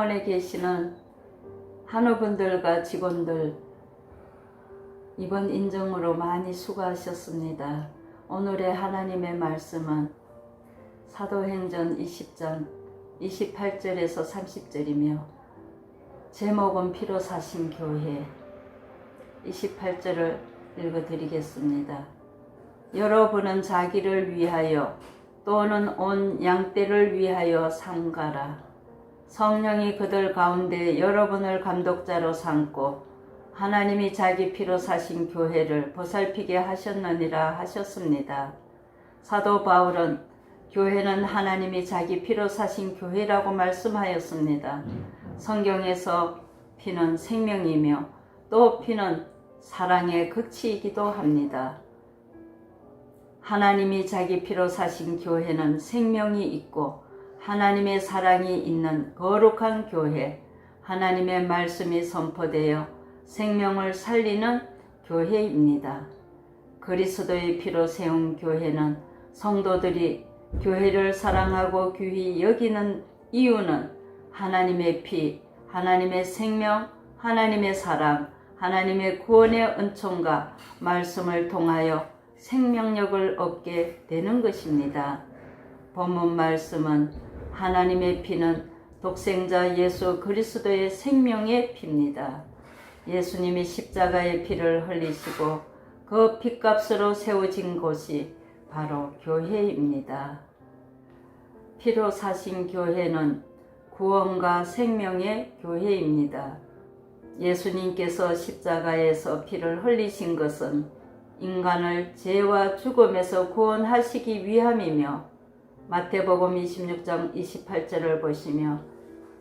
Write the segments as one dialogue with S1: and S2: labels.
S1: 병원에 계시는 한의분들과 직원들 이번 인정으로 많이 수고하셨습니다. 오늘의 하나님의 말씀은 사도행전 20장 28절에서 30절이며 제목은 피로 사신 교회. 28절을 읽어드리겠습니다. 여러분은 자기를 위하여 또는 온 양떼를 위하여 삼가라. 성령이 그들 가운데 여러분을 감독자로 삼고 하나님이 자기 피로 사신 교회를 보살피게 하셨느니라 하셨습니다. 사도 바울은 교회는 하나님이 자기 피로 사신 교회라고 말씀하였습니다. 성경에서 피는 생명이며 또 피는 사랑의 극치이기도 합니다. 하나님이 자기 피로 사신 교회는 생명이 있고 하나님의 사랑이 있는 거룩한 교회, 하나님의 말씀이 선포되어 생명을 살리는 교회입니다. 그리스도의 피로 세운 교회는 성도들이 교회를 사랑하고 귀히 여기는 이유는 하나님의 피, 하나님의 생명, 하나님의 사랑, 하나님의 구원의 은총과 말씀을 통하여 생명력을 얻게 되는 것입니다. 본문 말씀은 하나님의 피는 독생자 예수 그리스도의 생명의 피입니다. 예수님이 십자가의 피를 흘리시고 그 피값으로 세워진 곳이 바로 교회입니다. 피로 사신 교회는 구원과 생명의 교회입니다. 예수님께서 십자가에서 피를 흘리신 것은 인간을 죄와 죽음에서 구원하시기 위함이며 마태복음 26장 28절을 보시며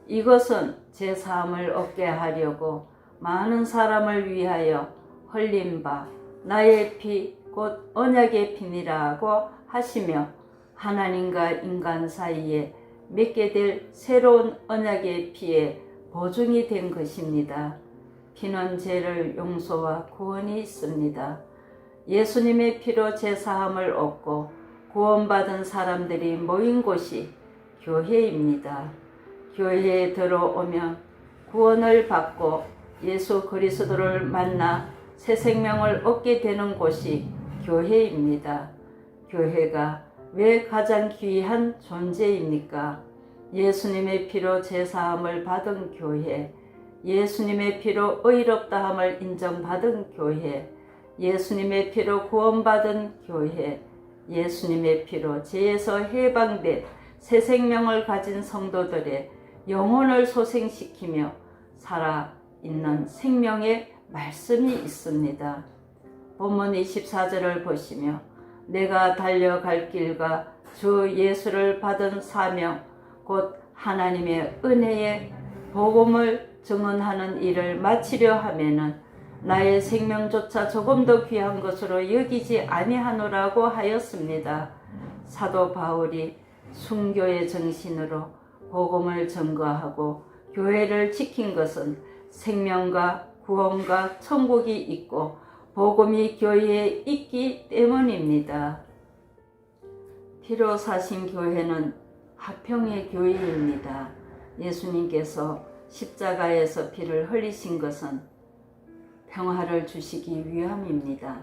S1: 이것은 죄사함을 얻게 하려고 많은 사람을 위하여 흘린 바 나의 피 곧 언약의 피니라고 하시며 하나님과 인간 사이에 맺게 될 새로운 언약의 피에 보증이 된 것입니다. 피는 죄를 용서와 구원이 있습니다. 예수님의 피로 죄사함을 얻고 구원받은 사람들이 모인 곳이 교회입니다. 교회에 들어오면 구원을 받고 예수 그리스도를 만나 새 생명을 얻게 되는 곳이 교회입니다. 교회가 왜 가장 귀한 존재입니까? 예수님의 피로 제사함을 받은 교회, 예수님의 피로 의롭다함을 인정받은 교회, 예수님의 피로 구원받은 교회, 예수님의 피로 죄에서 해방된 새 생명을 가진 성도들의 영혼을 소생시키며 살아있는 생명의 말씀이 있습니다. 본문 24절을 보시며 내가 달려갈 길과 주 예수를 받은 사명 곧 하나님의 은혜의 복음을 증언하는 일을 마치려 하면은 나의 생명조차 조금 더 귀한 것으로 여기지 아니하노라고 하였습니다. 사도 바울이 순교의 정신으로 복음을 전거하고 교회를 지킨 것은 생명과 구원과 천국이 있고 복음이 교회에 있기 때문입니다. 피로 사신 교회는 화평의 교회입니다. 예수님께서 십자가에서 피를 흘리신 것은 평화를 주시기 위함입니다.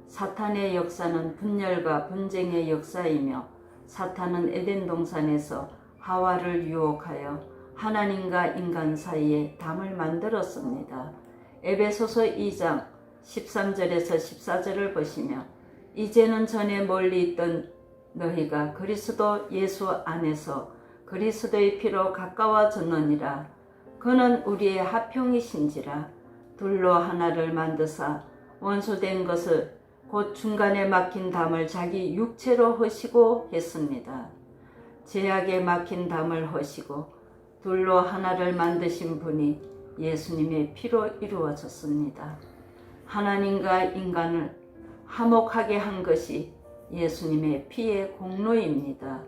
S1: 사탄의 역사는 분열과 분쟁의 역사이며 사탄은 에덴 동산에서 하와를 유혹하여 하나님과 인간 사이에 담을 만들었습니다. 에베소서 2장 13절에서 14절을 보시며 이제는 전에 멀리 있던 너희가 그리스도 예수 안에서 그리스도의 피로 가까워졌느니라. 그는 우리의 화평이신지라. 둘로 하나를 만드사 원수된 것을 곧 중간에 막힌 담을 자기 육체로 허시고 했습니다. 죄악에 막힌 담을 허시고 둘로 하나를 만드신 분이 예수님의 피로 이루어졌습니다. 하나님과 인간을 화목하게 한 것이 예수님의 피의 공로입니다.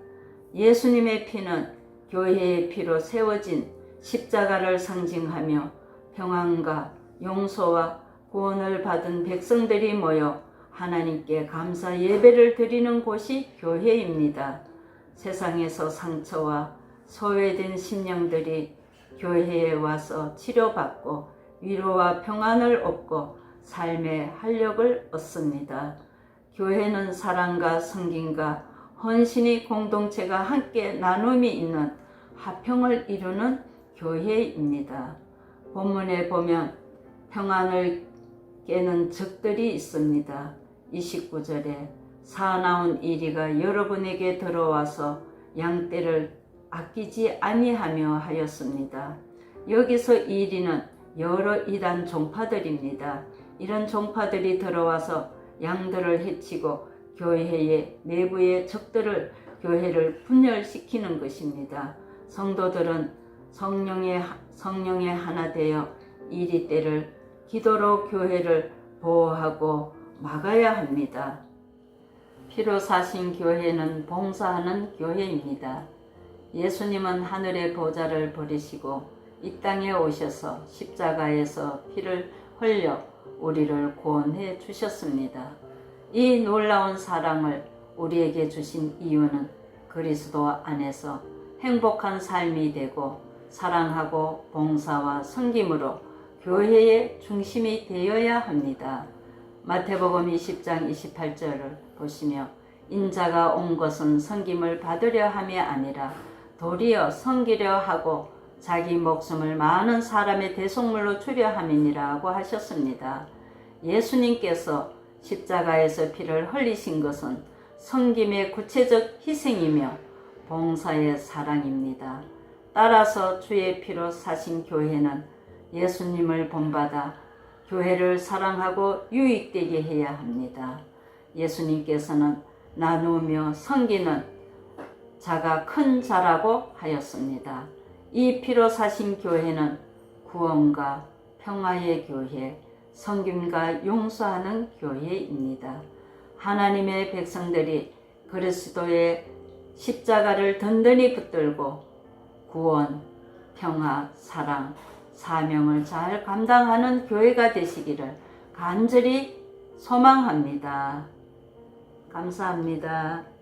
S1: 예수님의 피는 교회의 피로 세워진 십자가를 상징하며 평안과 용서와 구원을 받은 백성들이 모여 하나님께 감사 예배를 드리는 곳이 교회입니다. 세상에서 상처와 소외된 심령들이 교회에 와서 치료받고 위로와 평안을 얻고 삶의 활력을 얻습니다. 교회는 사랑과 섬김과 헌신이 공동체가 함께 나눔이 있는 화평을 이루는 교회입니다. 본문에 보면 평안을 깨는 적들이 있습니다. 29절에 사나운 이리가 여러분에게 들어와서 양떼를 아끼지 아니하며 하였습니다. 여기서 이리는 여러 이단 종파들입니다. 이런 종파들이 들어와서 양들을 해치고 교회의 내부의 적들을 교회를 분열시키는 것입니다. 성도들은 성령의 하나 되어 이리 때를 기도로 교회를 보호하고 막아야 합니다. 피로 사신 교회는 봉사하는 교회입니다. 예수님은 하늘의 보좌를 버리시고 이 땅에 오셔서 십자가에서 피를 흘려 우리를 구원해 주셨습니다. 이 놀라운 사랑을 우리에게 주신 이유는 그리스도 안에서 행복한 삶이 되고 사랑하고 봉사와 섬김으로 교회의 중심이 되어야 합니다. 마태복음 20장 28절을 보시며 인자가 온 것은 섬김을 받으려 함이 아니라 도리어 섬기려 하고 자기 목숨을 많은 사람의 대속물로 주려 함이니라고 하셨습니다. 예수님께서 십자가에서 피를 흘리신 것은 섬김의 구체적 희생이며 봉사의 사랑입니다. 따라서 주의 피로 사신 교회는 예수님을 본받아 교회를 사랑하고 유익되게 해야 합니다. 예수님께서는 나누며 섬기는 자가 큰 자라고 하였습니다. 이 피로 사신 교회는 구원과 평화의 교회, 섬김과 용서하는 교회입니다. 하나님의 백성들이 그리스도의 십자가를 든든히 붙들고 구원, 평화, 사랑, 사명을 잘 감당하는 교회가 되시기를 간절히 소망합니다. 감사합니다.